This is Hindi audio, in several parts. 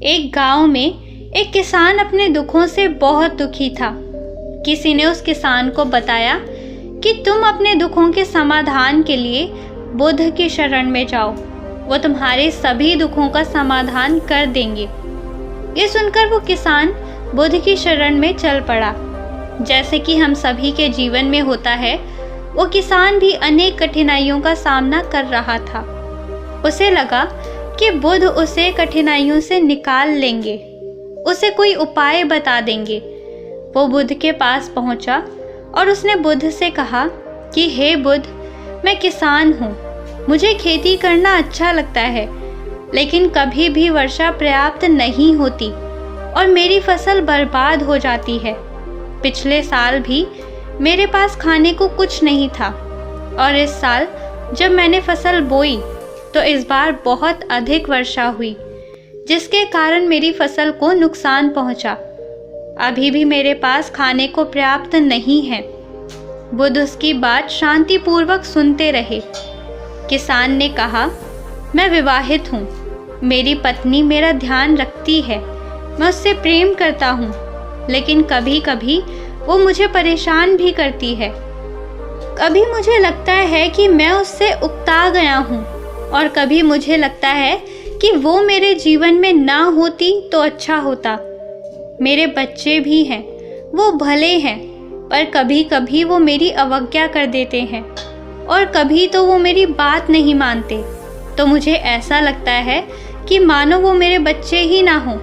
एक गांव में एक किसान अपने दुखों से बहुत दुखी था। किसी ने उस किसान को बताया कि तुम अपने दुखों के समाधान के लिए बुद्ध की शरण में जाओ, वो तुम्हारे सभी दुखों का समाधान कर देंगे। ये सुनकर वो किसान बुद्ध की शरण में चल पड़ा। जैसे कि हम सभी के जीवन में होता है, वो किसान भी अनेक कठिनाइयों का सामना कर रहा था। उसे लगा कि बुद्ध उसे कठिनाइयों से निकाल लेंगे, उसे कोई उपाय बता देंगे। वो बुद्ध के पास पहुंचा और उसने बुद्ध से कहा कि हे बुद्ध, मैं किसान हूँ, मुझे खेती करना अच्छा लगता है, लेकिन कभी भी वर्षा पर्याप्त नहीं होती और मेरी फसल बर्बाद हो जाती है। पिछले साल भी मेरे पास खाने को कुछ नहीं था और इस साल जब मैंने फसल बोई तो इस बार बहुत अधिक वर्षा हुई, जिसके कारण मेरी फसल को नुकसान पहुंचा। अभी भी मेरे पास खाने को पर्याप्त नहीं है। बुद्ध उसकी बात शांतिपूर्वक सुनते रहे। किसान ने कहा, मैं विवाहित हूँ, मेरी पत्नी मेरा ध्यान रखती है, मैं उससे प्रेम करता हूँ, लेकिन कभी कभी वो मुझे परेशान भी करती है। कभी मुझे लगता है कि मैं उससे उकता गया हूँ और कभी मुझे लगता है कि वो मेरे जीवन में ना होती तो अच्छा होता। मेरे बच्चे भी हैं, वो भले हैं, पर कभी कभी वो मेरी अवज्ञा कर देते हैं और कभी तो वो मेरी बात नहीं मानते, तो मुझे ऐसा लगता है कि मानो वो मेरे बच्चे ही ना हों।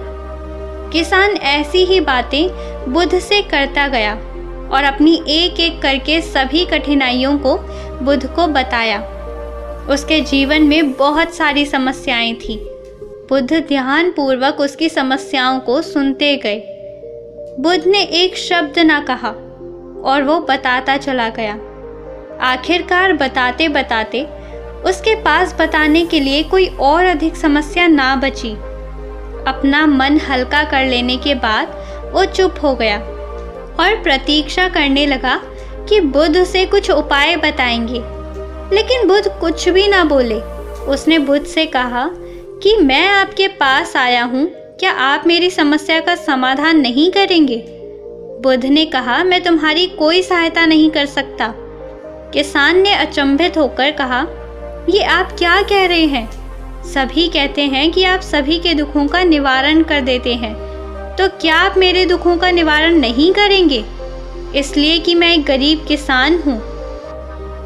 किसान ऐसी ही बातें बुद्ध से करता गया और अपनी एक एक करके सभी कठिनाइयों को बुद्ध को बताया। उसके जीवन में बहुत सारी समस्याएं थी। बुद्ध ध्यानपूर्वक उसकी समस्याओं को सुनते गए। बुद्ध ने एक शब्द ना कहा और वो बताता चला गया। आखिरकार बताते बताते उसके पास बताने के लिए कोई और अधिक समस्या ना बची। अपना मन हल्का कर लेने के बाद वो चुप हो गया और प्रतीक्षा करने लगा कि बुद्ध उसे कुछ उपाय बताएंगे, लेकिन बुद्ध कुछ भी ना बोले। उसने बुद्ध से कहा कि मैं आपके पास आया हूँ, क्या आप मेरी समस्या का समाधान नहीं करेंगे? बुद्ध ने कहा, मैं तुम्हारी कोई सहायता नहीं कर सकता। किसान ने अचंभित होकर कहा, ये आप क्या कह रहे हैं? सभी कहते हैं कि आप सभी के दुखों का निवारण कर देते हैं, तो क्या आप मेरे दुखों का निवारण नहीं करेंगे? इसलिए कि मैं एक गरीब किसान हूँ।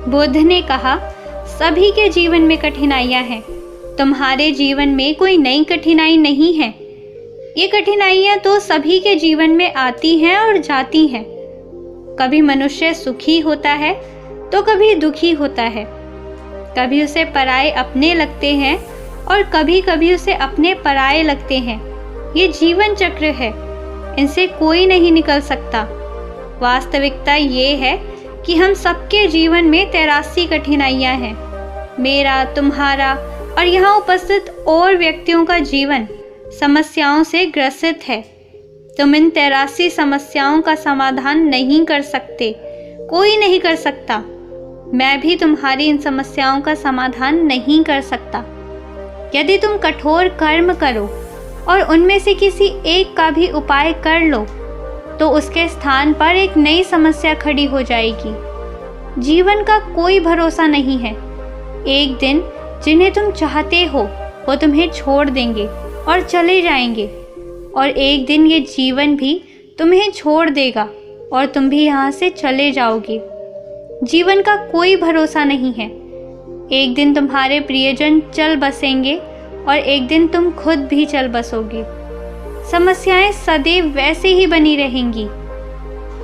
बुद्ध ने कहा, सभी के जीवन में कठिनाइयाँ हैं, तुम्हारे जीवन में कोई नई कठिनाई नहीं है। ये कठिनाइयाँ तो सभी के जीवन में आती हैं और जाती हैं। कभी मनुष्य सुखी होता है तो कभी दुखी होता है, कभी उसे पराये अपने लगते हैं और कभी कभी उसे अपने पराये लगते हैं। ये जीवन चक्र है, इनसे कोई नहीं निकल सकता। वास्तविकता ये है कि हम सबके जीवन में 83 कठिनाइयाँ हैं। मेरा, तुम्हारा और यहाँ उपस्थित और व्यक्तियों का जीवन समस्याओं से ग्रसित है। तुम इन 83 समस्याओं का समाधान नहीं कर सकते, कोई नहीं कर सकता। मैं भी तुम्हारी इन समस्याओं का समाधान नहीं कर सकता। यदि तुम कठोर कर्म करो और उनमें से किसी एक का भी उपाय कर लो, तो उसके स्थान पर एक नई समस्या खड़ी हो जाएगी। जीवन का कोई भरोसा नहीं है। एक दिन जिन्हें तुम चाहते हो वो तुम्हें छोड़ देंगे और चले जाएंगे, और एक दिन ये जीवन भी तुम्हें छोड़ देगा और तुम भी यहाँ से चले जाओगे। जीवन का कोई भरोसा नहीं है। एक दिन तुम्हारे प्रियजन चल बसेंगे और एक दिन तुम खुद भी चल बसोगे। समस्याएं सदैव वैसे ही बनी रहेंगी।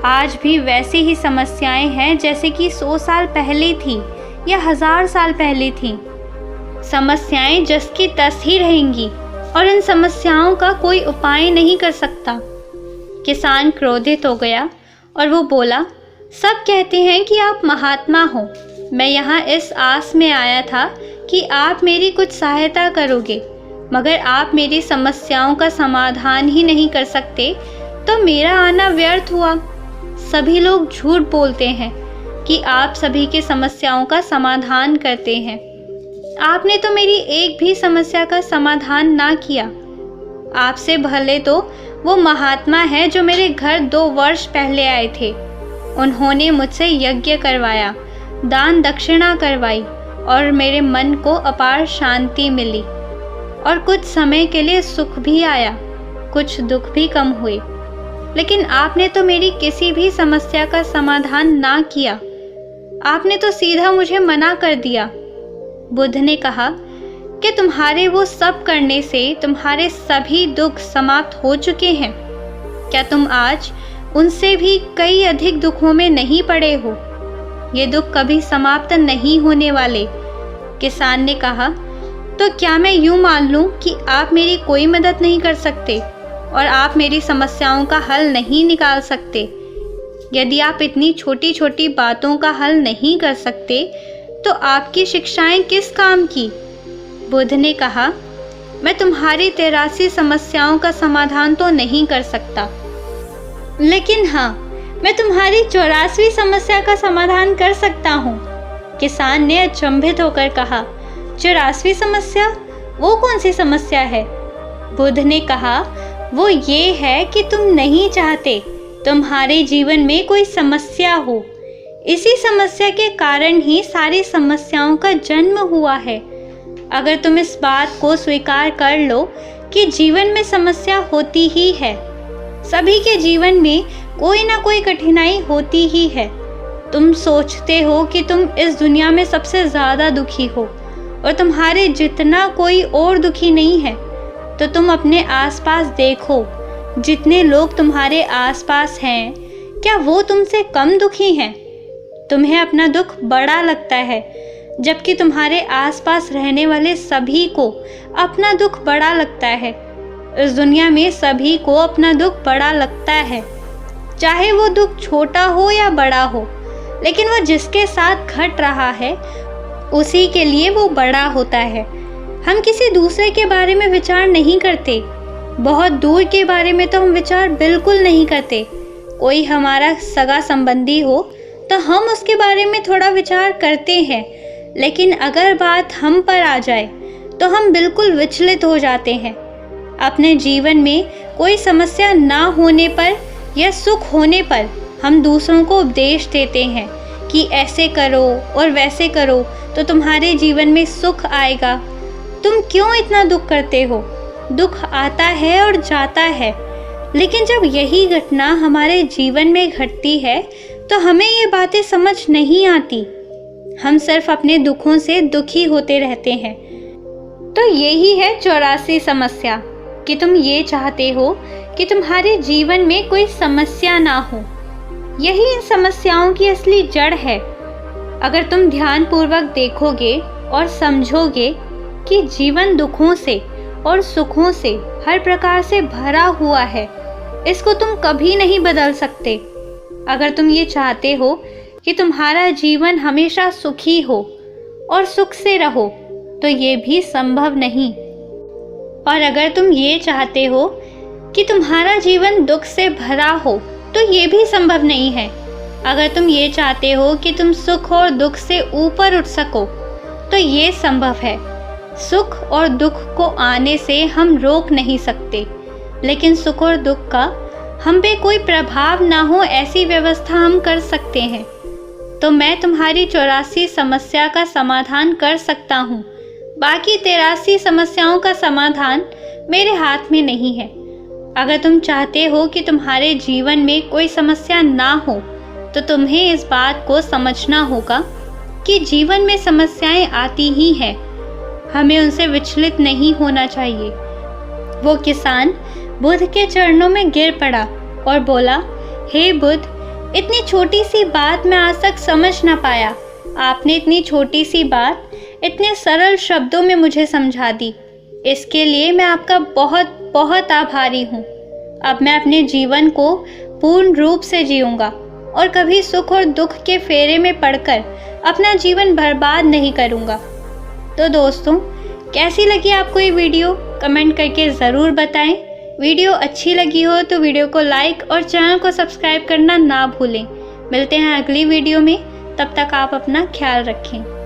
आज भी वैसी ही समस्याएं हैं जैसे कि 100 साल पहले थी या 1000 साल पहले थी। समस्याएं जस की तस ही रहेंगी और इन समस्याओं का कोई उपाय नहीं कर सकता। किसान क्रोधित हो गया और वो बोला, सब कहते हैं कि आप महात्मा हो। मैं यहाँ इस आस में आया था कि आप मेरी कुछ सहायता करोगे, मगर आप मेरी समस्याओं का समाधान ही नहीं कर सकते, तो मेरा आना व्यर्थ हुआ। सभी लोग झूठ बोलते हैं कि आप सभी की समस्याओं का समाधान करते हैं। आपने तो मेरी एक भी समस्या का समाधान ना किया। आपसे भले तो वो महात्मा है जो मेरे घर 2 वर्ष पहले आए थे। उन्होंने मुझसे यज्ञ करवाया, दान दक्षिणा करवाई और मेरे मन को अपार शांति मिली और कुछ समय के लिए सुख भी आया, कुछ दुख भी कम हुए। लेकिन आपने तो मेरी किसी भी समस्या का समाधान ना किया, आपने तो सीधा मुझे मना कर दिया। बुद्ध ने कहा कि तुम्हारे वो सब करने से तुम्हारे सभी दुख समाप्त हो चुके हैं। क्या तुम आज उनसे भी कई अधिक दुखों में नहीं पड़े हो? ये दुख कभी समाप्त नहीं होने वाले। किसान ने कहा, तो क्या मैं यूं मान लूं कि आप मेरी कोई मदद नहीं कर सकते और आप मेरी समस्याओं का हल नहीं निकाल सकते? यदि आप इतनी छोटी छोटी बातों का हल नहीं कर सकते तो आपकी शिक्षाएं किस काम की? बुद्ध ने कहा, मैं तुम्हारी 83 समस्याओं का समाधान तो नहीं कर सकता, लेकिन हाँ, मैं तुम्हारी 84वीं समस्या का समाधान कर सकता हूँ। किसान ने अचंभित होकर कहा, 84वीं समस्या? वो कौन सी समस्या है? बुद्ध ने कहा, वो ये है कि तुम नहीं चाहते तुम्हारे जीवन में कोई समस्या हो। इसी समस्या के कारण ही सारी समस्याओं का जन्म हुआ है। अगर तुम इस बात को स्वीकार कर लो कि जीवन में समस्या होती ही है, सभी के जीवन में कोई ना कोई कठिनाई होती ही है। तुम सोचते हो कि तुम इस दुनिया में सबसे ज़्यादा दुखी हो और तुम्हारे जितना कोई और दुखी नहीं है, तो तुम अपने आसपास देखो, जितने लोग तुम्हारे आसपास हैं, क्या वो तुमसे कम दुखी हैं? तुम्हें अपना दुख बड़ा लगता है, जबकि तुम्हारे आसपास रहने वाले सभी को अपना दुख बड़ा लगता है। इस दुनिया में सभी को अपना दुख बड़ा लगता है, चाहे वो दुख छोटा हो या बड़ा हो, लेकिन वो जिसके साथ घट रहा है उसी के लिए वो बड़ा होता है। हम किसी दूसरे के बारे में विचार नहीं करते, बहुत दूर के बारे में तो हम विचार बिल्कुल नहीं करते। कोई हमारा सगा संबंधी हो तो हम उसके बारे में थोड़ा विचार करते हैं, लेकिन अगर बात हम पर आ जाए तो हम बिल्कुल विचलित हो जाते हैं। अपने जीवन में कोई समस्या ना होने पर या सुख होने पर हम दूसरों को उपदेश देते हैं कि ऐसे करो और वैसे करो तो तुम्हारे जीवन में सुख आएगा। तुम क्यों इतना दुख करते हो? दुख आता है और जाता है, लेकिन जब यही घटना हमारे जीवन में घटती है तो हमें ये बातें समझ नहीं आती। हम सिर्फ अपने दुखों से दुखी होते रहते हैं। तो यही है 84 समस्या कि तुम ये चाहते हो कि तुम्हारे जीवन में कोई समस्या ना हो। यही इन समस्याओं की असली जड़ है। अगर तुम ध्यानपूर्वक देखोगे और समझोगे कि जीवन दुखों से और सुखों से हर प्रकार से भरा हुआ है, इसको तुम कभी नहीं बदल सकते। अगर तुम ये चाहते हो कि तुम्हारा जीवन हमेशा सुखी हो और सुख से रहो, तो ये भी संभव नहीं। और अगर तुम ये चाहते हो कि तुम्हारा जीवन दुख से भरा हो, तो ये भी संभव नहीं है। अगर तुम ये चाहते हो कि तुम सुख और दुख से ऊपर उठ सको, तो ये संभव है। सुख और दुख को आने से हम रोक नहीं सकते, लेकिन सुख और दुख का हम पे कोई प्रभाव ना हो ऐसी व्यवस्था हम कर सकते हैं। तो मैं तुम्हारी 84 समस्या का समाधान कर सकता हूँ। बाकी 83 समस्याओं का समाधान मेरे हाथ में नहीं है। अगर तुम चाहते हो कि तुम्हारे जीवन में कोई समस्या ना हो, तो तुम्हें इस बात को समझना होगा कि जीवन में समस्याएं आती ही हैं। हमें उनसे विचलित नहीं होना चाहिए। वो किसान बुद्ध के चरणों में गिर पड़ा और बोला, हे बुद्ध, इतनी छोटी सी बात मैं आज तक समझ ना पाया। आपने इतनी छोटी सी बात इतने सरल शब्दों में मुझे समझा दी। इसके लिए मैं आपका बहुत बहुत आभारी हूँ। अब मैं अपने जीवन को पूर्ण रूप से जीऊँगा और कभी सुख और दुख के फेरे में पड़कर अपना जीवन बर्बाद नहीं करूँगा। तो दोस्तों, कैसी लगी आपको ये वीडियो? कमेंट करके ज़रूर बताएं। वीडियो अच्छी लगी हो तो वीडियो को लाइक और चैनल को सब्सक्राइब करना ना भूलें। मिलते हैं अगली वीडियो में, तब तक आप अपना ख्याल रखें।